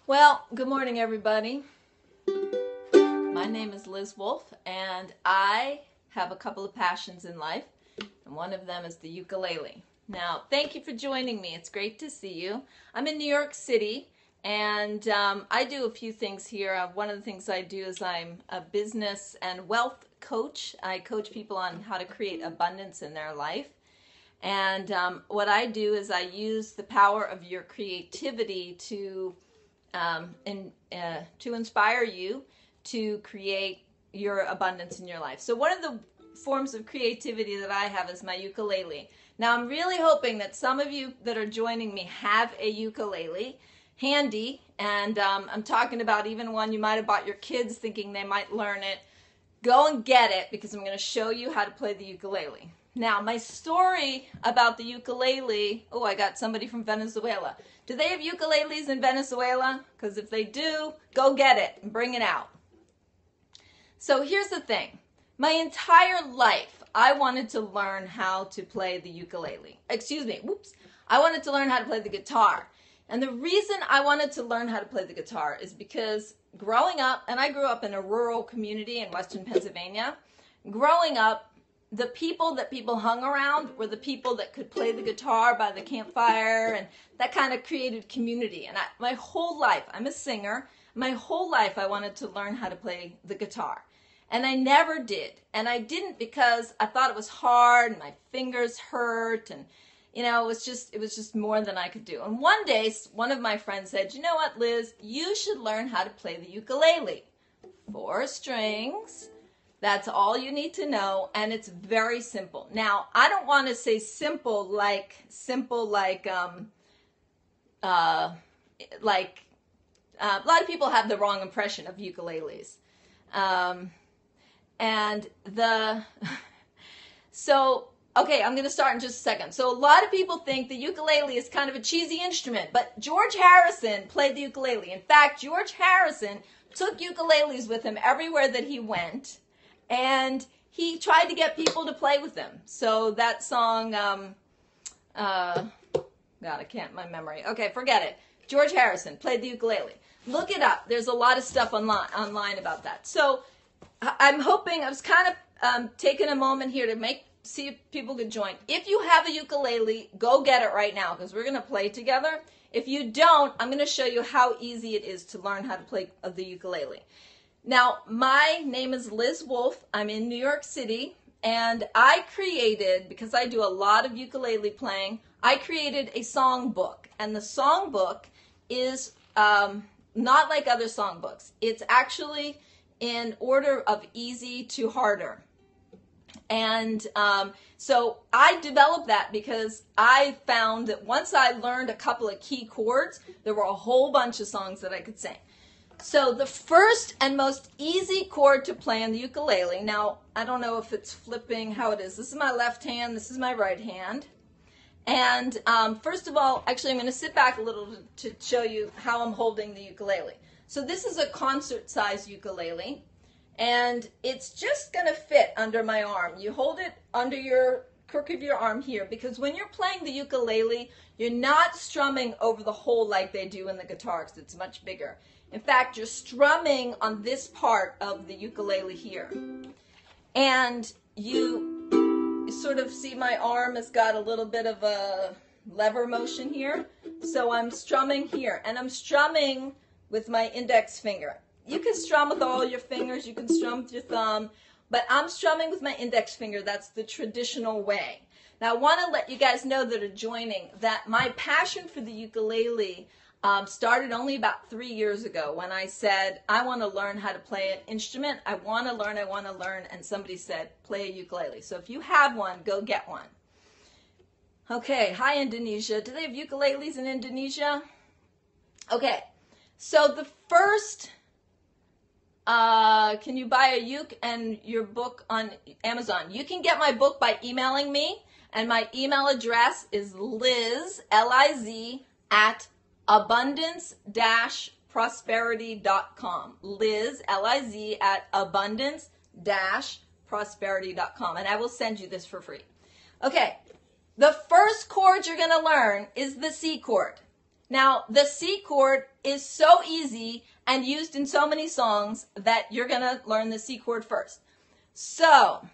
Well, good morning, everybody. My name is Liz Wolf, and I have a couple of passions in life, and one of them is the ukulele. Now, thank you for joining me. It's great to see you. I'm in New York City, and I do a few things here. One of the things I do is I'm a business and wealth coach. I coach people on how to create abundance in their life. And what I do is I use the power of your creativity to inspire you to create your abundance in your life. So one of the forms of creativity that I have is my ukulele. Now I'm really hoping that some of you that are joining me have a ukulele handy, and I'm talking about even one you might have bought your kids thinking they might learn it. Go and get it, because I'm going to show you how to play the ukulele. Now, my story about the ukulele, oh, I got somebody from Venezuela. Do they have ukuleles in Venezuela? Because if they do, go get it and bring it out. So here's the thing. My entire life, I wanted to learn how to play the ukulele. I wanted to learn how to play the guitar. And the reason I wanted to learn how to play the guitar is because growing up, and I grew up in a rural community in Western Pennsylvania, growing up, the people that people hung around were the people that could play the guitar by the campfire, and that kind of created community. And my whole life, I'm a singer, my whole life I wanted to learn how to play the guitar. And I never did. And I didn't because I thought it was hard and my fingers hurt, and you know, it was just more than I could do. And one day, one of my friends said, "You know what, Liz, you should learn how to play the ukulele. 4 strings. That's all you need to know, and it's very simple." Now, I don't want to say simple like a lot of people have the wrong impression of ukuleles. Okay, I'm going to start in just a second. So a lot of people think the ukulele is kind of a cheesy instrument, but George Harrison played the ukulele. In fact, George Harrison took ukuleles with him everywhere that he went, and he tried to get people to play with him. So that song, God, I can't, my memory. Okay, forget it. George Harrison played the ukulele. Look it up. There's a lot of stuff online about that. So I'm hoping, I was kind of taking a moment here to see if people could join. If you have a ukulele, go get it right now, because we're going to play together. If you don't, I'm going to show you how easy it is to learn how to play the ukulele. Now, my name is Liz Wolf. I'm in New York City, and I created, because I do a lot of ukulele playing, I created a songbook. And the songbook is not like other songbooks. It's actually in order of easy to harder. And so I developed that because I found that once I learned a couple of key chords, there were a whole bunch of songs that I could sing. So the first and most easy chord to play on the ukulele, now I don't know if it's flipping, how it is. This is my left hand, this is my right hand. And first of all, actually I'm going to sit back a little to show you how I'm holding the ukulele. So this is a concert-sized ukulele, and it's just going to fit under my arm. You hold it under your crook of your arm here, because when you're playing the ukulele, you're not strumming over the hole like they do in the guitar, because it's much bigger. In fact, you're strumming on this part of the ukulele here. And you sort of see my arm has got a little bit of a lever motion here. So I'm strumming here, and I'm strumming with my index finger. You can strum with all your fingers, you can strum with your thumb, but I'm strumming with my index finger. That's the traditional way. Now, I want to let you guys know that are joining that my passion for the ukulele started only about 3 years ago, when I said, I want to learn how to play an instrument. I want to learn, and somebody said, play a ukulele. So if you have one, go get one. Okay, hi Indonesia. Do they have ukuleles in Indonesia? Okay, so the first, can you buy a uke and your book on Amazon? You can get my book by emailing me, and my email address is Liz, L-I-Z, at abundance-prosperity.com. Liz, L-I-Z, at abundance-prosperity.com. And I will send you this for free. Okay, the first chord you're going to learn is the C chord. Now, the C chord is so easy and used in so many songs that you're going to learn the C chord first. So,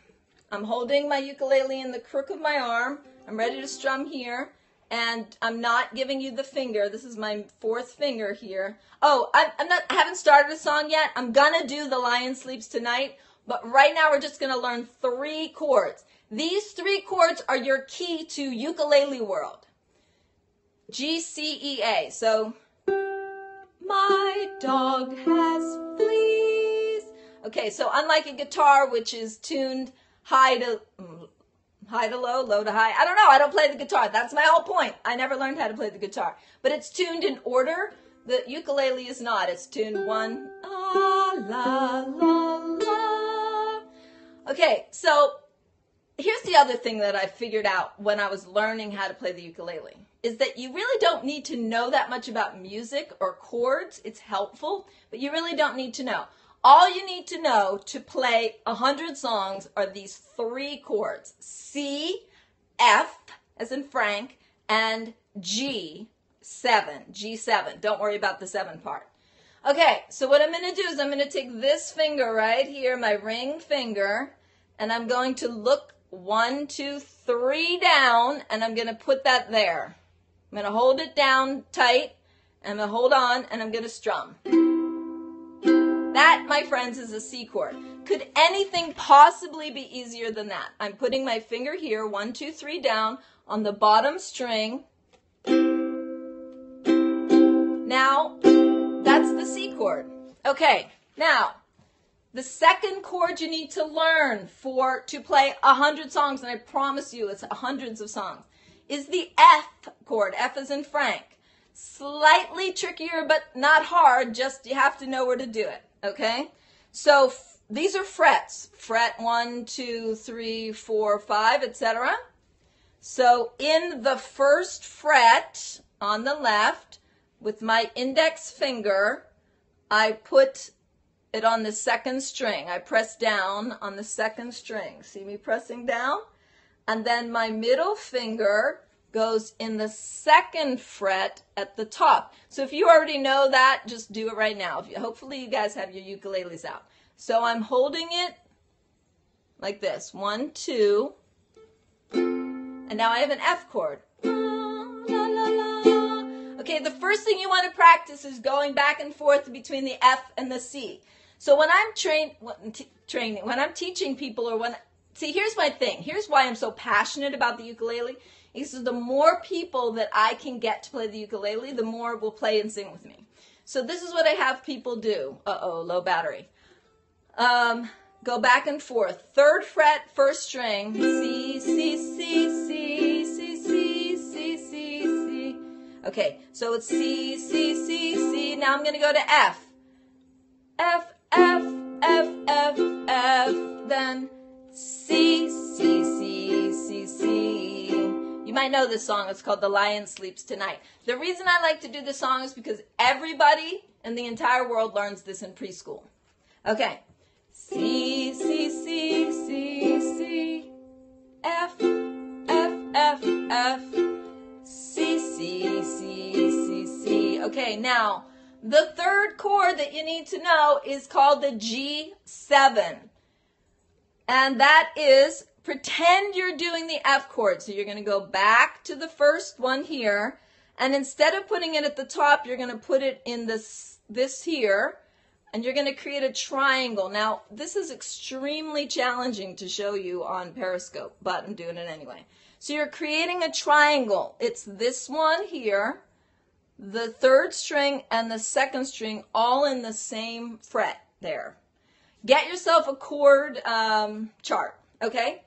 I'm holding my ukulele in the crook of my arm. I'm ready to strum here. And I'm not giving you the finger. This is my fourth finger here. Oh, I haven't started a song yet. I'm going to do The Lion Sleeps Tonight. But right now we're just going to learn 3 chords. These 3 chords are your key to ukulele world. G, C, E, A. So, my dog has fleas. Okay, so unlike a guitar, which is tuned high to low, low to high. I don't know. I don't play the guitar. That's my whole point. I never learned how to play the guitar. But it's tuned in order. The ukulele is not. It's tuned 1, la, la, la. Okay, so here's the other thing that I figured out when I was learning how to play the ukulele, is that you really don't need to know that much about music or chords. It's helpful, but you really don't need to know. All you need to know to play 100 songs are these 3 chords: C, F, as in Frank, and G7. G7. Don't worry about the 7 part. Okay, so what I'm going to do is I'm going to take this finger right here, my ring finger, and I'm going to look 1, 2, 3 down, and I'm going to put that there. I'm going to hold it down tight, and I'm going to hold on, and I'm going to strum. That, my friends, is a C chord. Could anything possibly be easier than that? I'm putting my finger here, 1, 2, 3 down, on the bottom string. Now, that's the C chord. Okay, now, the second chord you need to learn to play 100 songs, and I promise you it's hundreds of songs, is the F chord. F as in Frank. Slightly trickier, but not hard. Just you have to know where to do it. Okay? So these are frets. Fret 1, 2, 3, 4, 5, etc. So in the first fret on the left, with my index finger, I put it on the second string. I press down on the second string. See me pressing down? And then my middle finger goes in the second fret at the top. So if you already know that, just do it right now. Hopefully you guys have your ukuleles out. So I'm holding it like this. 1, 2. And now I have an F chord. Okay, the first thing you want to practice is going back and forth between the F and the C. So when I'm when I'm teaching people, see, here's my thing. Here's why I'm so passionate about the ukulele. Is the more people that I can get to play the ukulele, the more will play and sing with me. So this is what I have people do. Uh-oh, low battery. Go back and forth. 3rd fret, 1st string. C, C, C, C, C, C, C, C, C. Okay, so it's C, C, C, C. Now I'm going to go to F. F, F, F, F, F. Then C, C, C, C, C. You might know this song. It's called The Lion Sleeps Tonight. The reason I like to do this song is because everybody in the entire world learns this in preschool. Okay. C, C, C, C, C, F, F, F, F, C, C, C, C, C. Okay, now, the 3rd chord that you need to know is called the G7. And that is, pretend you're doing the F chord. So you're going to go back to the first one here. And instead of putting it at the top, you're going to put it in this here. And you're going to create a triangle. Now, this is extremely challenging to show you on Periscope, but I'm doing it anyway. So you're creating a triangle. It's this one here, the 3rd string, and the 2nd string, all in the same fret there. Get yourself a chord chart, okay?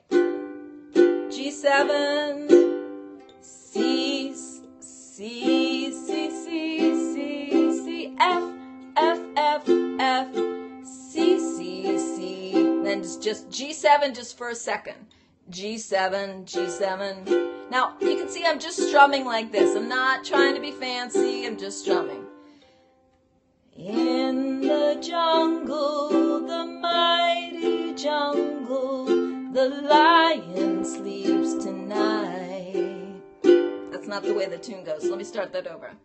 G7, C, C, C, C, C, C, F, F, F, F, C, C, C. Then just G7 just for a second. G7, G7. Now, you can see I'm just strumming like this. I'm not trying to be fancy. I'm just strumming. In the jungle, the mighty jungle, the lion sleeps tonight. That's not the way the tune goes. Let me start that over.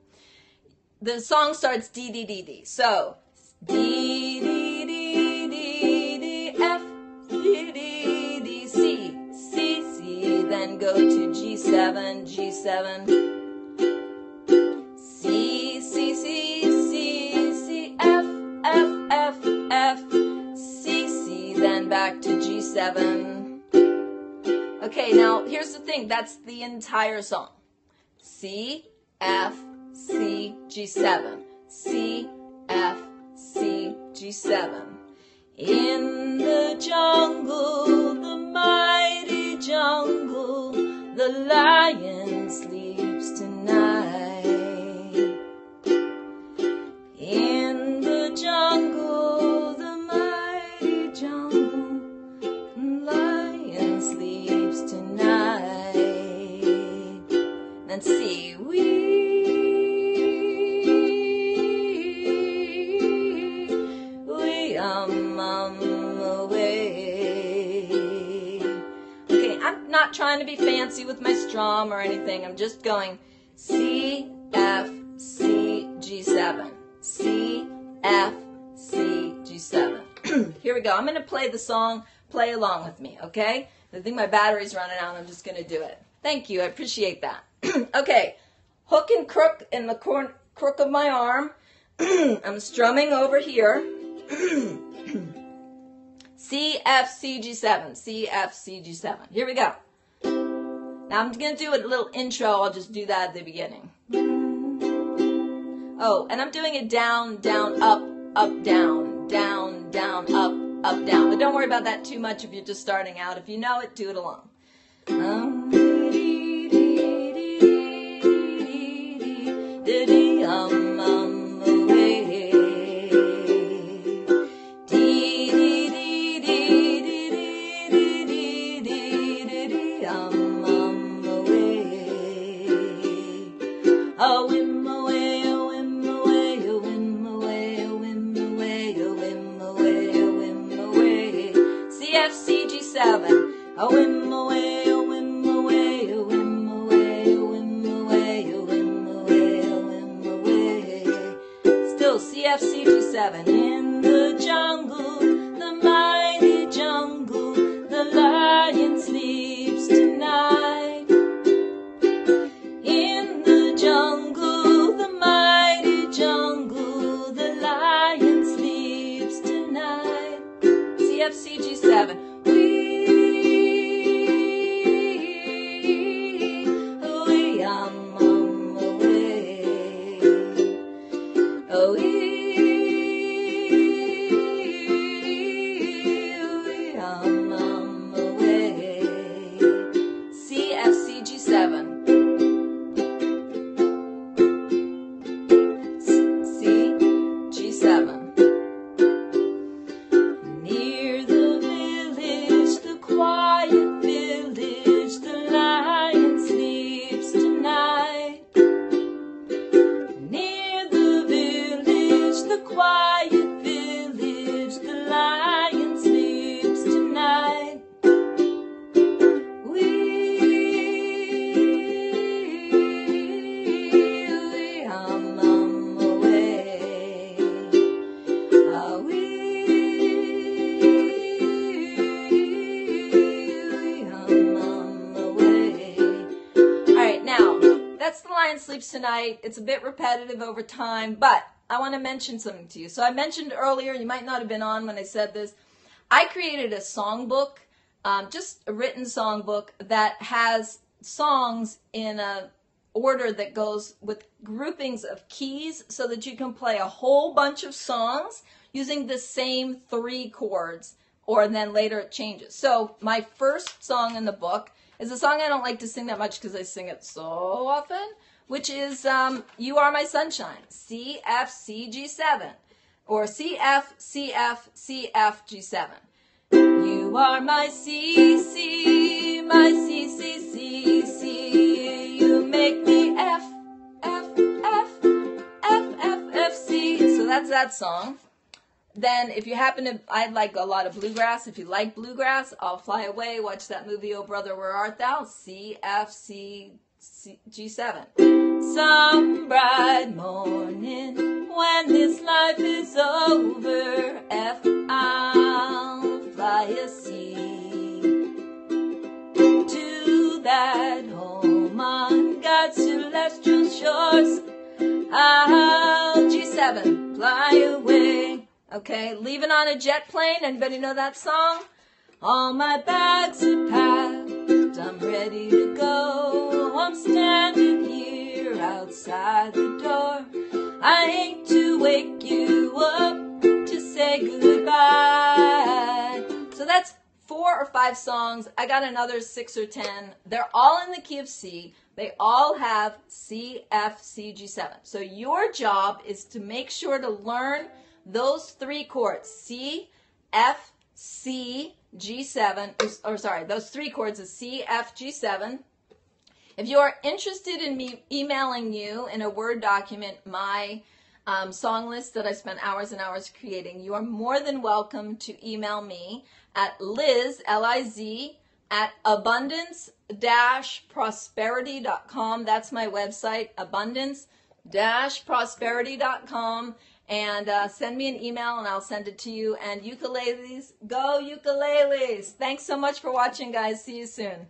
the song starts D, D, D, D. So, D, D, D, D, D, F, D, D, D, C, C, C, then go to G7, G7, C, C, C, C, C, F, F, F, F, C, C, then back to G7. Okay, now here's the thing, that's the entire song. C, F, C, G7, C, F, C, G7. In the jungle, the mighty jungle, the lion sleeps tonight. In the jungle, the mighty jungle, the lion sleeps tonight. And see, we away. Okay, I'm not trying to be fancy with my strum or anything. I'm just going C, F, C, G7, C, F, C, G7. Here we go. I'm going to play the song. Play along with me, okay? I think my battery's running out. I'm just going to do it. Thank you. I appreciate that. Okay, hook and crook in the crook of my arm. I'm strumming over here. C, F, C, G7, C, F, C, G7. Here we go. Now I'm going to do a little intro. I'll just do that at the beginning. Oh, and I'm doing it down, down, up, down, down, down, up, down. But don't worry about that too much if you're just starting out. If you know it, do it along. Oh, whim away, oh, whim away, oh, whim away, oh, whim away, oh, whim away, oh, whim away. Still C, F, C, G7. In the jungle, the mighty jungle, the lion sleeps tonight. In the jungle, the mighty jungle, the lion sleeps tonight. C, F, C, G7. Sleeps Tonight. It's a bit repetitive over time, but I want to mention something to you. So I mentioned earlier, you might not have been on when I said this, I created a songbook, just a written songbook that has songs in a order that goes with groupings of keys so that you can play a whole bunch of songs using the same 3 chords, or then later it changes. So my first song in the book is a song I don't like to sing that much because I sing it so often, which is You Are My Sunshine, C, F, C, G7, or C, F, C, F, C, F, G7. You are my C, C, my C, C, C, C. You make me F, F, F, F, F, F, C. So that's that song. Then if you happen to, I like a lot of bluegrass. If you like bluegrass, I'll Fly Away. Watch that movie, Oh Brother, Where Art Thou? C, F, C, G7. Some bright morning when this life is over, F, I'll fly a C to that home on God's celestial shores. I'll G7, fly away. Okay, leaving on a jet plane. Anybody know that song? All my bags are packed, I'm ready to go. I'm standing here outside the door. I hate to wake you up to say goodbye. So that's 4 or 5 songs. I got another 6 or 10. They're all in the key of C. They all have C, F, C, G7. So your job is to make sure to learn those 3 chords, C, F, C, G7, or sorry, those 3 chords is C, F, G7. If you are interested in me emailing you in a Word document my song list that I spent hours and hours creating, you are more than welcome to email me at Liz, L-I-Z, at abundance-prosperity.com. That's my website, abundance-prosperity.com. And send me an email and I'll send it to you. And ukuleles, go ukuleles. Thanks so much for watching, guys. See you soon.